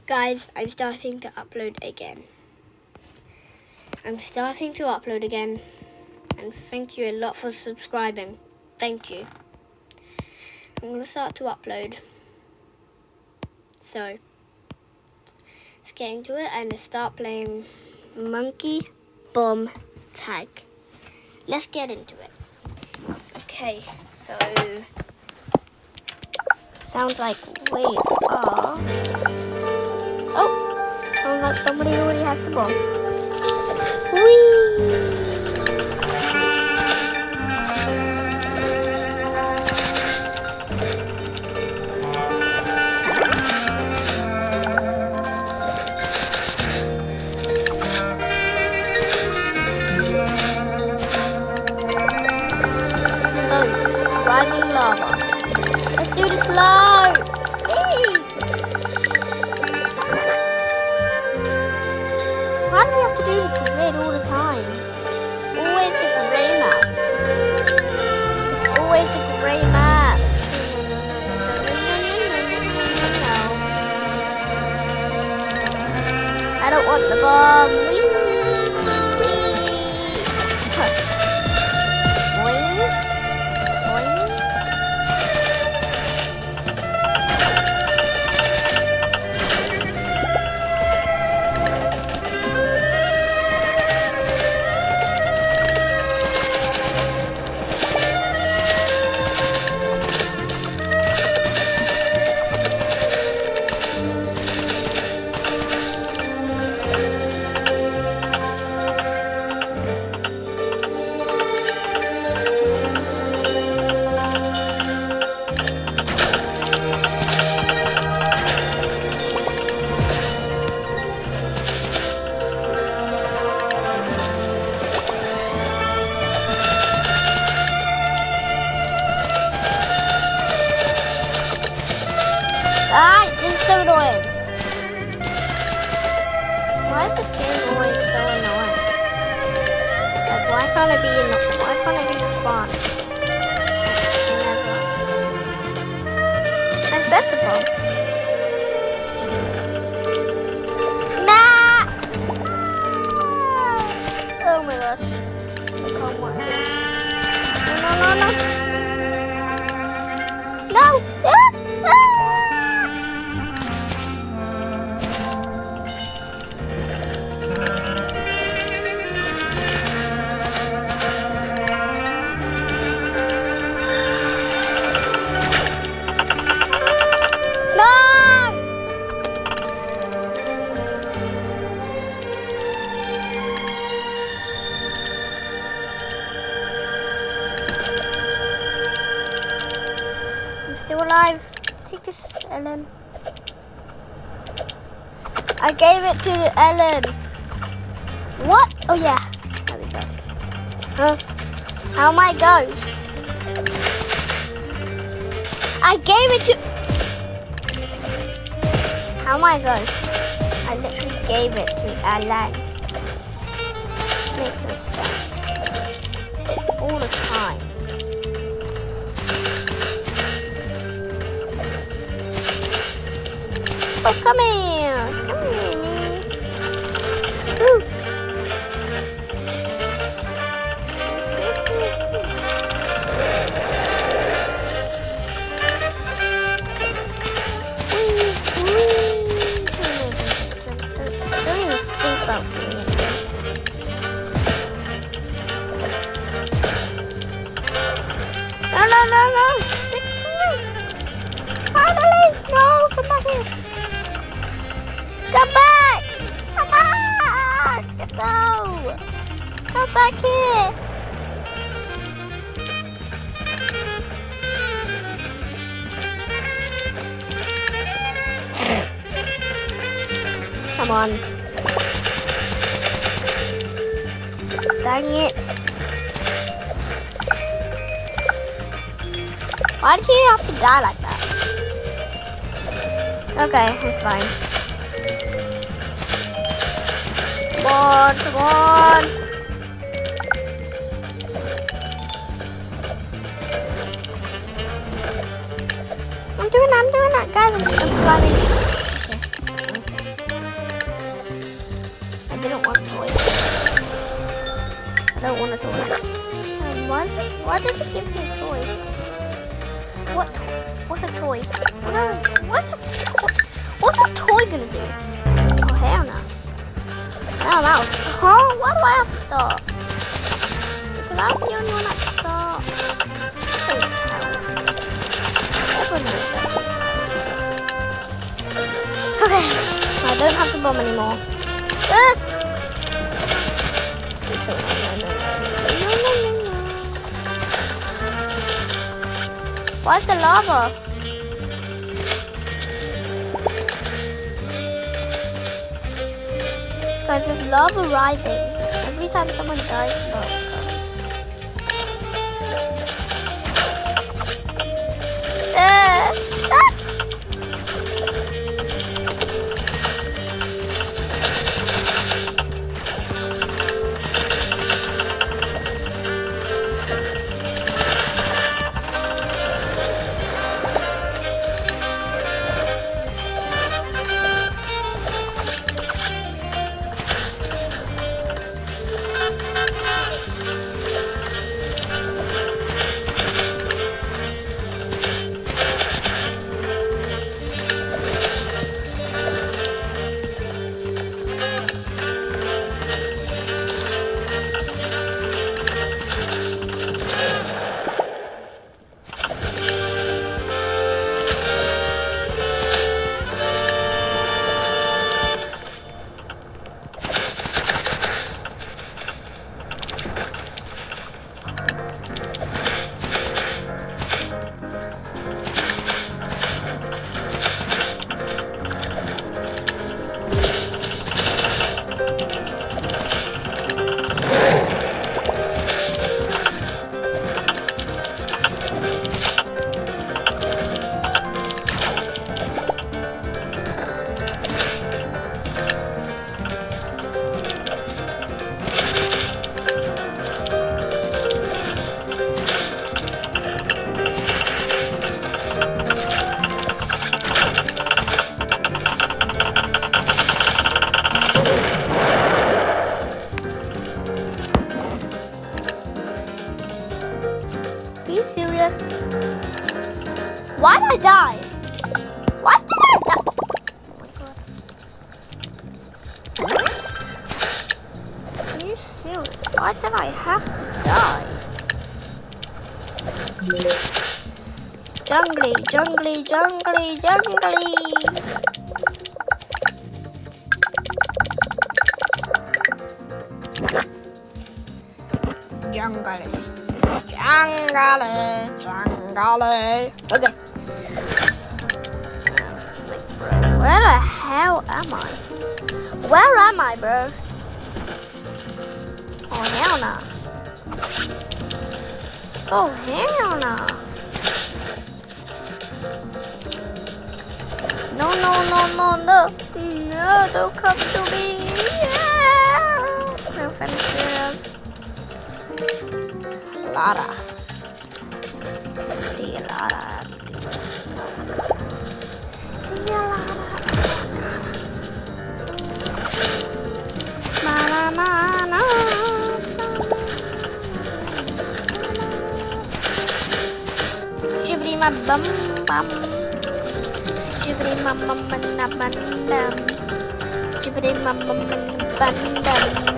Guys, I'm starting to upload again. And thank you a lot for subscribing. Thank you. I'm going to start to upload. So, let's get into it and start playing Monkey Bomb Tag. Let's get into it. Okay, so sounds like we are. Oh, sounds like somebody already has the bomb. Whee! Rising lava. Let's do the slope. Why do we have to do the grid all the time? Always the grey map. It's always the grey map. I don't want the bomb. Whee! Ah, this is so annoying. Why is this game always so annoying? Like, why can't it be fun? Never. And best of all. Nah! Oh my gosh. I can't watch it. No. No! Still alive. Take this, Ellen. I gave it to Ellen. What? Oh yeah. There we go. Huh? How am I ghost? I gave it to. How am I ghost? I literally gave it to Ellen. This makes no sense. All the time. Oh, come here. Come here, man. Woo. Don't even think about doing it. No. It's me. Finally. No, come back here. Come back! Come back! No! Come back here! Come on. Dang it. Why did he have to die like that? Okay, it's fine. Come on. I'm doing that, guys. I'm climbing. Okay. a toy. Why did it give me a toy? What's a toy? What's a toy gonna do? Oh hell no. I'm out. Huh? Why do I have to stop? Because I'm the only one that can stop. Holy cow. Everyone knows that. Okay. I don't have the bomb anymore. Why's the lava? Because there's lava rising. Every time someone dies, lava comes. Are you serious? Why did I die? Why did I die? Oh my god. Are you serious? Why did I have to die? Jungly, jungly, jungly, jungly. Jungly. Jungly. Okay. Where the hell am I? Where am I, bro? Oh, hell no. Oh, hell no. No, no, no, no, no. No, don't come to me. No fences. Lara. See you, Lara. See you, Lara. Mana, mana. Shibri ma bum bum. Shibri ma bum bum bum bum. Shibri ma bum bum bum bum.